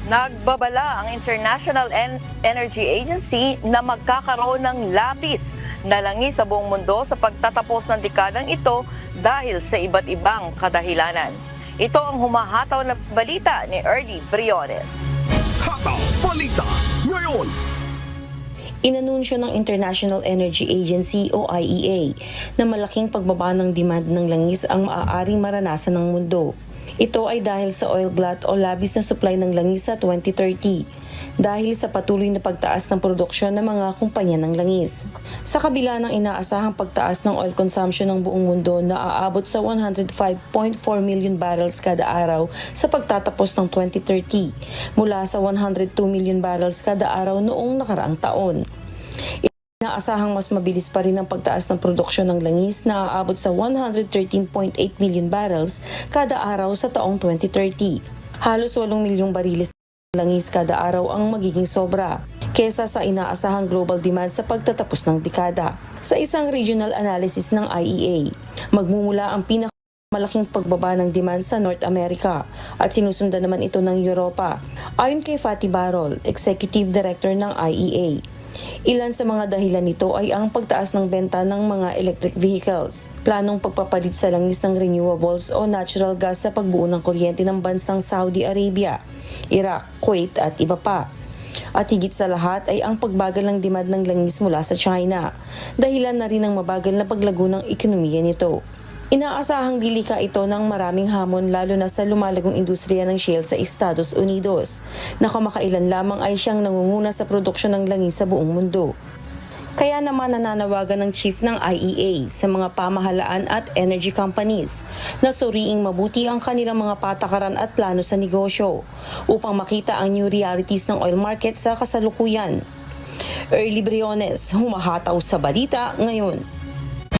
Nagbabala ang International Energy Agency na magkakaroon ng labis na langis sa buong mundo sa pagtatapos ng dekadang ito dahil sa iba't ibang kadahilanan. Ito ang humahataw na balita ni Early Briones. Hataw Balita ngayon! Inanunsyo ng International Energy Agency o IEA na malaking pagbaba ng demand ng langis ang maaaring maranasan ng mundo. Ito ay dahil sa oil glut o labis na supply ng langis sa 2030 dahil sa patuloy na pagtaas ng produksyon ng mga kumpanya ng langis. Sa kabila ng inaasahang pagtaas ng oil consumption ng buong mundo na aabot sa 105.4 million barrels kada araw sa pagtatapos ng 2030 mula sa 102 million barrels kada araw noong nakaraang taon. Inaasahang mas mabilis pa rin ang pagtaas ng produksyon ng langis na aabot sa 113.8 million barrels kada araw sa taong 2030. Halos 8 milyong bariles ng langis kada araw ang magiging sobra kesa sa inaasahang global demand sa pagtatapos ng dekada. Sa isang regional analysis ng IEA, magmumula ang malaking pagbaba ng demand sa North America at sinusundan naman ito ng Europa. Ayon kay Fatih Barol, Executive Director ng IEA, ilan sa mga dahilan nito ay ang pagtaas ng benta ng mga electric vehicles, planong pagpapalit sa langis ng renewables o natural gas sa pagbuo ng kuryente ng bansang Saudi Arabia, Iraq, Kuwait at iba pa. At higit sa lahat ay ang pagbagal ng demand ng langis mula sa China, dahilan na rin ang mabagal na paglago ng ekonomiya nito. Inaasahang dilika ito ng maraming hamon lalo na sa lumalagong industriya ng shale sa Estados Unidos na kamakailan lamang ay siyang nangunguna sa produksyon ng langis sa buong mundo. Kaya naman nananawagan ng chief ng IEA sa mga pamahalaan at energy companies na suriing mabuti ang kanilang mga patakaran at plano sa negosyo upang makita ang new realities ng oil market sa kasalukuyan. Early Briones, humahataw sa balita ngayon.